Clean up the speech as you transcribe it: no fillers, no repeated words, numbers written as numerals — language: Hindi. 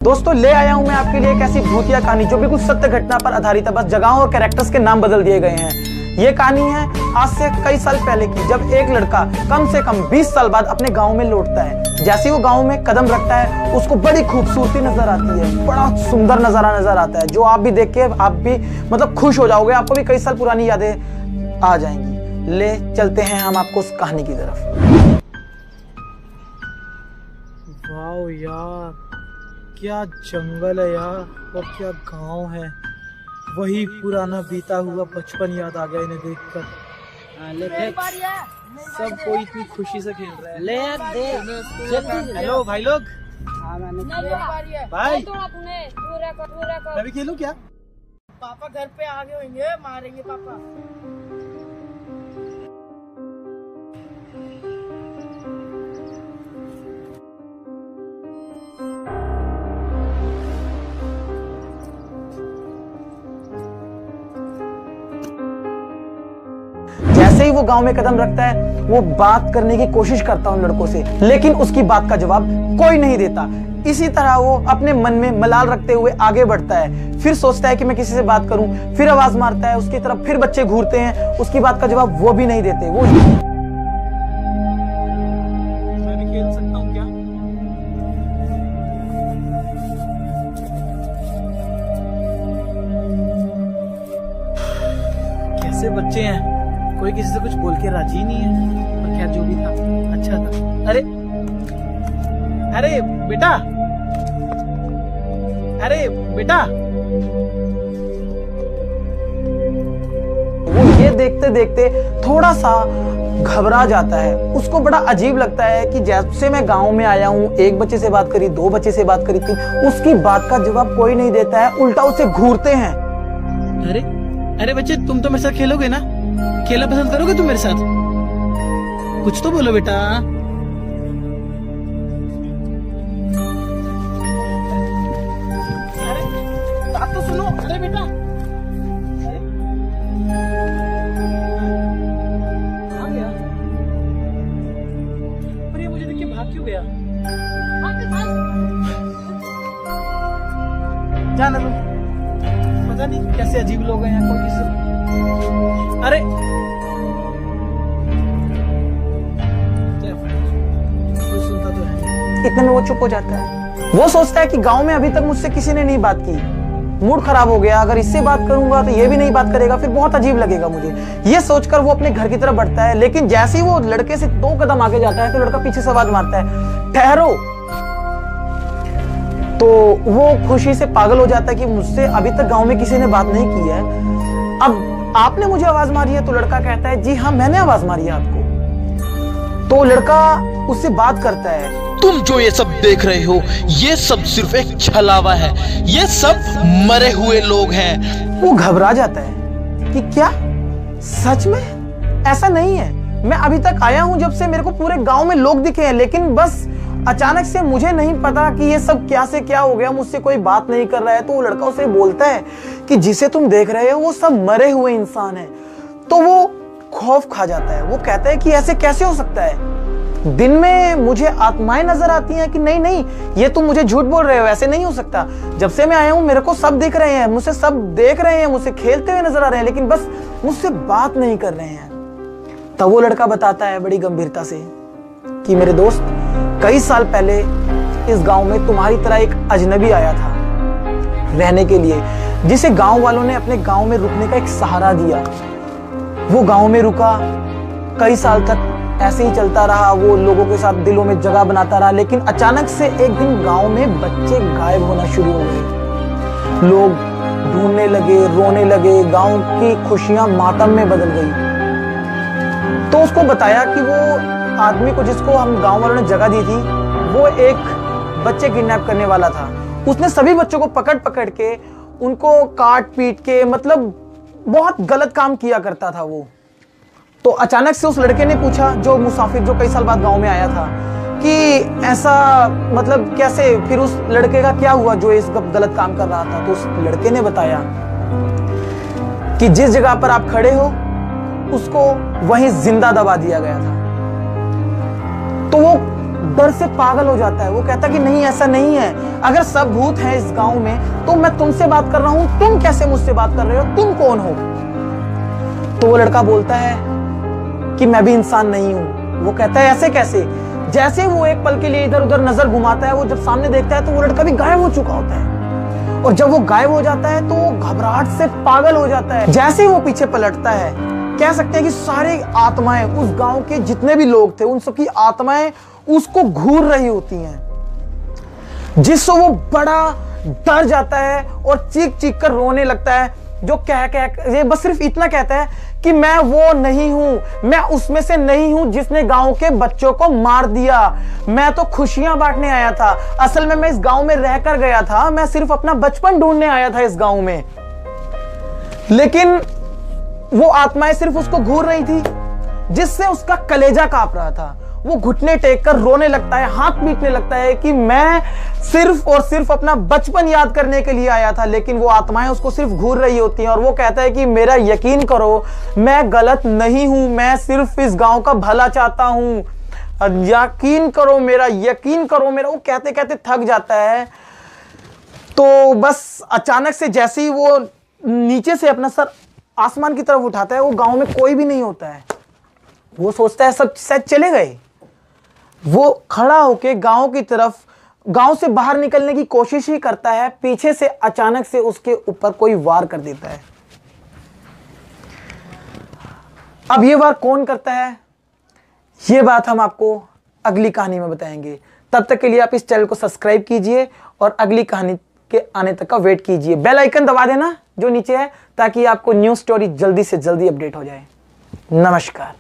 दोस्तों ले आया हूं मैं आपके लिए एक ऐसी भूतिया कहानी जो बिल्कुल सत्य घटना पर आधारित है। बस जगहों और कैरेक्टर्स के नाम बदल दिए गए हैं। ये कहानी है आज से कई साल पहले की, जब एक लड़का कम से कम 20 साल बाद अपने गांव में लौटता है। जैसे ही वो गांव में कदम रखता है उसको बड़ी खूबसूरती नजर आती है, बड़ा सुंदर नजारा नजर आता है जो आप भी देख के आप भी मतलब खुश हो जाओगे। आपको भी कई साल पुरानी यादें आ जाएंगी। ले चलते हैं हम आपको उस कहानी की तरफ। वाओ यार, क्या जंगल है यार और क्या गांव है। वही पुराना बीता हुआ बचपन याद आ गया इन्हें देखकर। सब कोई इतनी खुशी से खेल रहा है। ले हेलो भाई लोग। भाई मैं भी खेलूं क्या? पापा घर पे आगे होंगे, मारेंगे पापा। जैसे ही वो गांव में कदम रखता है वो बात करने की कोशिश करता है उन लड़कों से, लेकिन उसकी बात का जवाब कोई नहीं देता। इसी तरह वो अपने मन में मलाल रखते हुए आगे बढ़ता है। फिर सोचता है कि मैं किसी से बात करूं, फिर आवाज मारता है उसकी तरफ, फिर बच्चे घूरते हैं, उसकी बात का जवाब वो भी नहीं देते। वो मैं भी खेल सकता हूँ क्या? कैसे बच्चे हैं, कोई किसी से कुछ बोल के राजी नहीं है। पर क्या जो भी था अच्छा था। अरे अरे बेटा, अरे बेटा। वो ये देखते देखते थोड़ा सा घबरा जाता है। उसको बड़ा अजीब लगता है कि जैसे मैं गांव में आया हूँ, एक बच्चे से बात करी, दो बच्चे से बात करी थी, उसकी बात का जवाब कोई नहीं देता है, उल्टा उसे घूरते हैं। अरे अरे बच्चे, तुम तो मेरे साथ खेलोगे ना? खेलना पसंद करोगे तुम मेरे साथ? कुछ तो बोलो बेटा। अरे बात तो सुनो। अरे बेटा, कहाँ गया? पर ये मुझे देख के भाग क्यों गया? जाना तुम, पता नहीं कैसे अजीब लोग हैं यहाँ। कोई किसी, अरे सुनता तो है। इतने में वो चुप हो जाता है। वो सोचता है कि गांव में अभी तक मुझसे किसी ने नहीं बात की, मूड खराब हो गया, अगर इससे बात करूंगा तो ये भी नहीं बात करेगा, फिर बहुत अजीब लगेगा मुझे। ये सोचकर वो अपने घर की तरफ बढ़ता है, लेकिन जैसे ही वो लड़के से 2 कदम आगे जाता है तो लड़का पीछे से आवाज मारता है, ठहरो। तो वो खुशी से पागल हो जाता है कि मुझसे अभी तक गांव में किसी ने बात नहीं की है, अब आपने मुझे आवाज मारी है। तो लड़का कहता है, जी हाँ मैंने आवाज मारी है आपको। तो लड़का उससे बात करता है, तुम जो ये सब देख रहे हो ये सब सिर्फ एक छलावा है, ये सब मरे हुए लोग हैं। वो घबरा जाता है कि क्या सच में? ऐसा नहीं है, मैं अभी तक आया हूं जब से मेरे को पूरे गांव में लोग दिखे हैं, लेकिन बस अचानक से मुझे नहीं पता कि ये सब क्या से क्या हो गया, मुझसे कोई बात नहीं कर रहा है। तो वो लड़का उसे बोलता है कि जिसे तुम देख रहे हो वो सब मरे हुए इंसान हैं। तो वो खौफ खा जाता है। वो कहता है कि ऐसे कैसे हो सकता है? दिन में मुझे आत्माएं नजर आती हैं। कि नहीं नहीं, ये तुम मुझे झूठ बोल रहे हो, ऐसे नहीं हो सकता। जब से मैं आया हूं मेरे को सब दिख रहे हैं, मुझसे सब देख रहे हैं, मुझसे खेलते हुए नजर आ रहे हैं, लेकिन बस मुझसे बात नहीं कर रहे हैं। तब वो लड़का बताता है बड़ी गंभीरता से कि मेरे दोस्त, कई साल पहले इस गांव में तुम्हारी तरह एक अजनबी आया था रहने के लिए, जिसे गांव वालों ने अपने गांव में रुकने का एक सहारा दिया। वो गांव में रुका, कई साल तक ऐसे ही चलता रहा, वो लोगों के साथ दिलों में जगह बनाता रहा, लेकिन अचानक से एक दिन गांव में बच्चे गायब होना शुरू हो गए। लोग ढूंढने लगे, रोने लगे, गांव की खुशियां मातम में बदल गई। तो उसको बताया कि वो आदमी को जिसको हम गांव वालों ने जगह दी थी वो एक बच्चे किडनैप करने वाला था। उसने सभी बच्चों को पकड़ पकड़ के उनको काट पीट के मतलब बहुत गलत काम किया करता था वो। तो अचानक से उस लड़के ने पूछा, जो मुसाफिर जो कई साल बाद गांव में आया था, कि ऐसा मतलब कैसे? फिर उस लड़के का क्या हुआ जो इस गलत काम कर रहा था? तो उस लड़के ने बताया कि जिस जगह पर आप खड़े हो उसको वहीं जिंदा दबा दिया गया था। तो वो डर से पागल हो जाता है। वो कहता है कि नहीं, ऐसा नहीं है, अगर सब भूत हैं इस गांव में तो मैं तुमसे बात कर रहा हूं, तुम कैसे मुझसे बात कर रहे हो, तुम कौन हो? तो वो लड़का बोलता है कि मैं भी इंसान नहीं हूं। वो कहता है ऐसे कैसे? जैसे वो एक पल के लिए इधर उधर नजर घुमाता है, वो जब सामने देखता है तो वो लड़का भी गायब हो चुका होता है। और जब वो गायब हो जाता है तो वो घबराहट से पागल हो जाता है। जैसे ही वो पीछे पलटता है, कह सकते हैं कि सारी आत्माएं, उस गांव के जितने भी लोग थे, उन सबकी आत्माएं उसको घूर रही होती हैं, जिससे वो बड़ा डर जाता है और चीख चीख कर रोने लगता है। जो कह ये बस सिर्फ इतना कहता है कि मैं वो नहीं हूं, मैं उसमें से नहीं हूं जिसने गांव के बच्चों को मार दिया। मैं तो खुशियां बांटने आया था। असल में मैं इस गांव में रहकर गया था, मैं सिर्फ अपना बचपन ढूंढने आया था इस गांव में। लेकिन वो आत्माएं सिर्फ उसको घूर रही थी, जिससे उसका कलेजा कांप रहा था। वो घुटने टेक कर रोने लगता है, हाथ पीटने लगता है कि मैं सिर्फ और सिर्फ अपना बचपन याद करने के लिए आया था, लेकिन वो आत्माएं उसको सिर्फ घूर रही होती हैं। और वो कहता है कि मेरा यकीन करो, मैं गलत नहीं हूं, मैं सिर्फ इस गांव का भला चाहता हूं, यकीन करो मेरा, यकीन करो मेरा। वो कहते कहते थक जाता है। तो बस अचानक से जैसे ही वो नीचे से अपना सर आसमान की तरफ उठाता है, वो गांव में कोई भी नहीं होता है। वो सोचता है सब शायद चले गए। वो खड़ा होके गांव की तरफ, गांव से बाहर निकलने की कोशिश ही करता है। पीछे से अचानक से उसके ऊपर कोई वार कर देता है। अब ये वार कौन करता है, ये बात हम आपको अगली कहानी में बताएंगे। तब तक के लिए आप इस चैनल को सब्सक्राइब कीजिए और अगली कहानी के आने तक का वेट कीजिए। बेल आइकन दबा देना जो नीचे है, ताकि आपको न्यू स्टोरी जल्दी से जल्दी अपडेट हो जाए। नमस्कार।